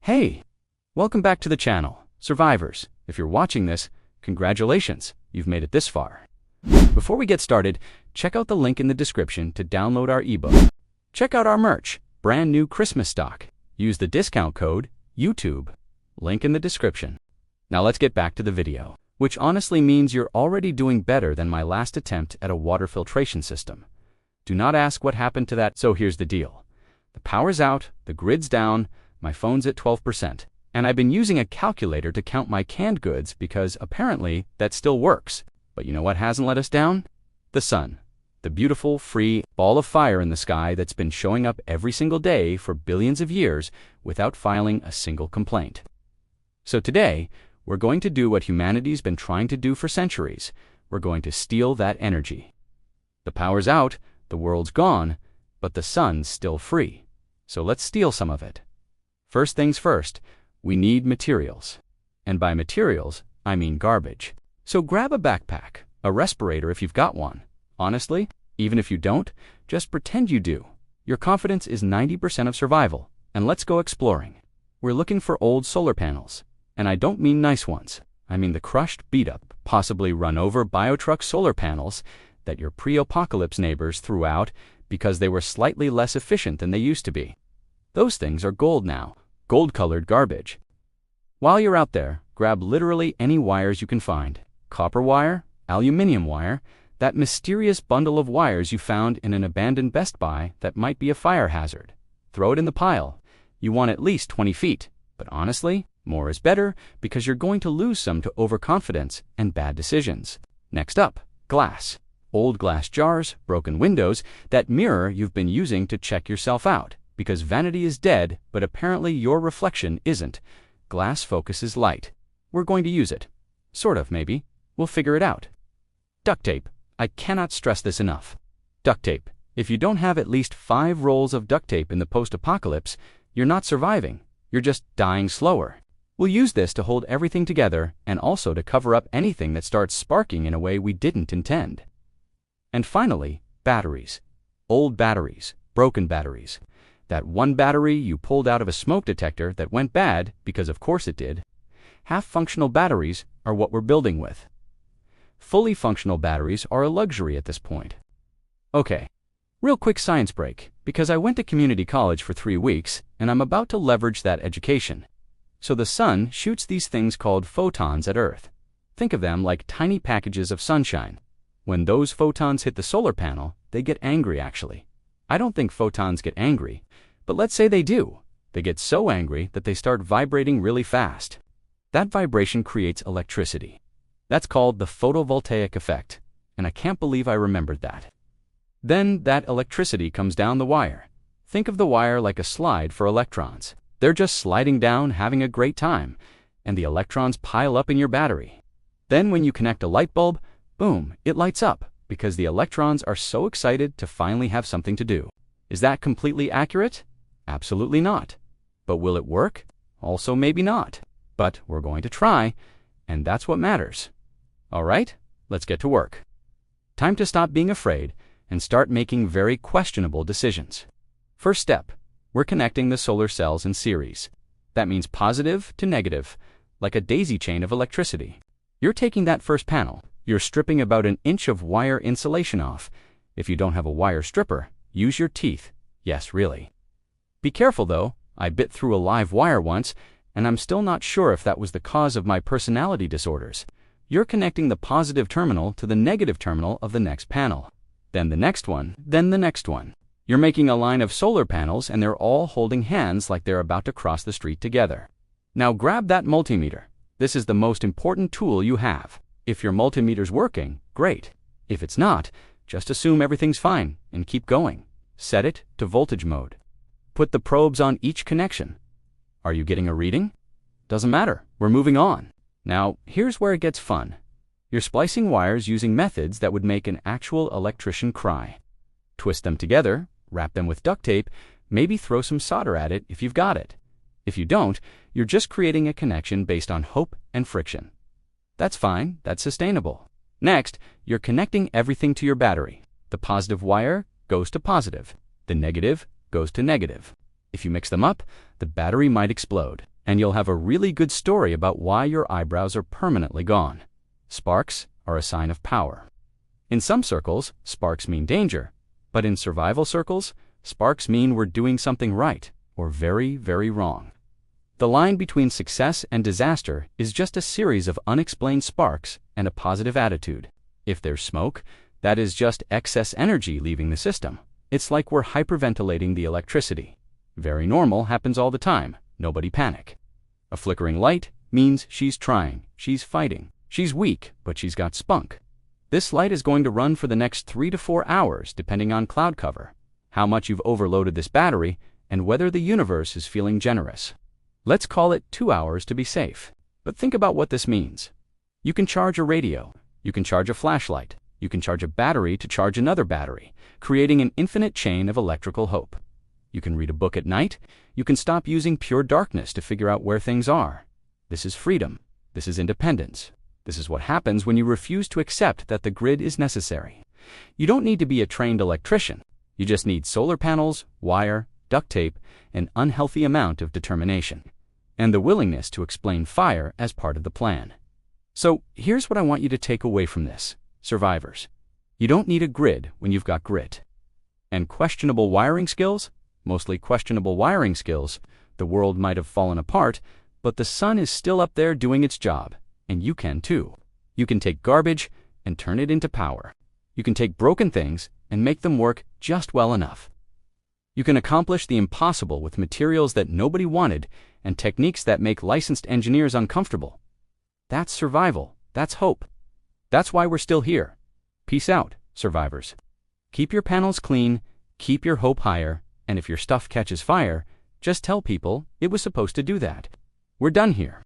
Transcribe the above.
Hey, welcome back to the channel, survivors. If you're watching this, congratulations, you've made it this far. Before we get started, check out the link in the description to download our ebook. Check out our merch, brand new Christmas stock. Use the discount code YouTube. Link in the description. Now let's get back to the video, which honestly means you're already doing better than my last attempt at a water filtration system. Do not ask what happened to that, so here's the deal. The power's out, the grid's down, my phone's at 12%, and I've been using a calculator to count my canned goods because apparently that still works. But you know what hasn't let us down? The sun. The beautiful, free ball of fire in the sky that's been showing up every single day for billions of years without filing a single complaint. So today, we're going to do what humanity's been trying to do for centuries. We're going to steal that energy. The power's out, the world's gone, but the sun's still free. So let's steal some of it. First things first, we need materials. And by materials, I mean garbage. So grab a backpack, a respirator if you've got one. Honestly, even if you don't, just pretend you do. Your confidence is 90% of survival, and let's go exploring. We're looking for old solar panels. And I don't mean nice ones. I mean the crushed, beat-up, possibly run-over biotruck solar panels that your pre-apocalypse neighbors threw out because they were slightly less efficient than they used to be. Those things are gold now, gold-colored garbage. While you're out there, grab literally any wires you can find. Copper wire, aluminum wire, that mysterious bundle of wires you found in an abandoned Best Buy that might be a fire hazard. Throw it in the pile. You want at least 20 feet, but honestly, more is better because you're going to lose some to overconfidence and bad decisions. Next up, glass. Old glass jars, broken windows, that mirror you've been using to check yourself out. Because vanity is dead, but apparently your reflection isn't. Glass focuses light. We're going to use it. Sort of, maybe. We'll figure it out. Duct tape. I cannot stress this enough. Duct tape. If you don't have at least 5 rolls of duct tape in the post-apocalypse, you're not surviving. You're just dying slower. We'll use this to hold everything together and also to cover up anything that starts sparking in a way we didn't intend. And finally, batteries. Old batteries. Broken batteries. That one battery you pulled out of a smoke detector that went bad, because of course it did. Half-functional batteries are what we're building with. Fully functional batteries are a luxury at this point. Okay, real quick science break, because I went to community college for 3 weeks, and I'm about to leverage that education. So the sun shoots these things called photons at Earth. Think of them like tiny packages of sunshine. When those photons hit the solar panel, they get angry actually. I don't think photons get angry, but let's say they do. They get so angry that they start vibrating really fast. That vibration creates electricity. That's called the photovoltaic effect, and I can't believe I remembered that. Then that electricity comes down the wire. Think of the wire like a slide for electrons. They're just sliding down, having a great time, and the electrons pile up in your battery. Then when you connect a light bulb, boom, it lights up, because the electrons are so excited to finally have something to do. Is that completely accurate? Absolutely not. But will it work? Also maybe not. But we're going to try, and that's what matters. All right, let's get to work. Time to stop being afraid and start making very questionable decisions. First step, we're connecting the solar cells in series. That means positive to negative, like a daisy chain of electricity. You're taking that first panel. You're stripping about 1 inch of wire insulation off. If you don't have a wire stripper, use your teeth. Yes, really. Be careful though, I bit through a live wire once, and I'm still not sure if that was the cause of my personality disorders. You're connecting the positive terminal to the negative terminal of the next panel. Then the next one, then the next one. You're making a line of solar panels and they're all holding hands like they're about to cross the street together. Now grab that multimeter. This is the most important tool you have. If your multimeter's working, great. If it's not, just assume everything's fine and keep going. Set it to voltage mode. Put the probes on each connection. Are you getting a reading? Doesn't matter, we're moving on. Now, here's where it gets fun. You're splicing wires using methods that would make an actual electrician cry. Twist them together, wrap them with duct tape, maybe throw some solder at it if you've got it. If you don't, you're just creating a connection based on hope and friction. That's fine, that's sustainable. Next, you're connecting everything to your battery. The positive wire goes to positive. The negative goes to negative. If you mix them up, the battery might explode. And you'll have a really good story about why your eyebrows are permanently gone. Sparks are a sign of power. In some circles, sparks mean danger, but in survival circles, sparks mean we're doing something right or very, very wrong. The line between success and disaster is just a series of unexplained sparks and a positive attitude. If there's smoke, that is just excess energy leaving the system. It's like we're hyperventilating the electricity. Very normal, happens all the time. Nobody panic. A flickering light means she's trying, she's fighting. She's weak, but she's got spunk. This light is going to run for the next 3 to 4 hours, depending on cloud cover, how much you've overloaded this battery, and whether the universe is feeling generous. Let's call it 2 hours to be safe. But think about what this means. You can charge a radio, you can charge a flashlight, you can charge a battery to charge another battery, creating an infinite chain of electrical hope. You can read a book at night, you can stop using pure darkness to figure out where things are. This is freedom. This is independence. This is what happens when you refuse to accept that the grid is necessary. You don't need to be a trained electrician. You just need solar panels, wire, duct tape, an unhealthy amount of determination, and the willingness to explain fire as part of the plan. So here's what I want you to take away from this, survivors. You don't need a grid when you've got grit. And questionable wiring skills, mostly questionable wiring skills, the world might have fallen apart, but the sun is still up there doing its job. And you can too. You can take garbage and turn it into power. You can take broken things and make them work just well enough. You can accomplish the impossible with materials that nobody wanted and techniques that make licensed engineers uncomfortable. That's survival. That's hope. That's why we're still here. Peace out, survivors. Keep your panels clean, keep your hope higher, and if your stuff catches fire, just tell people it was supposed to do that. We're done here.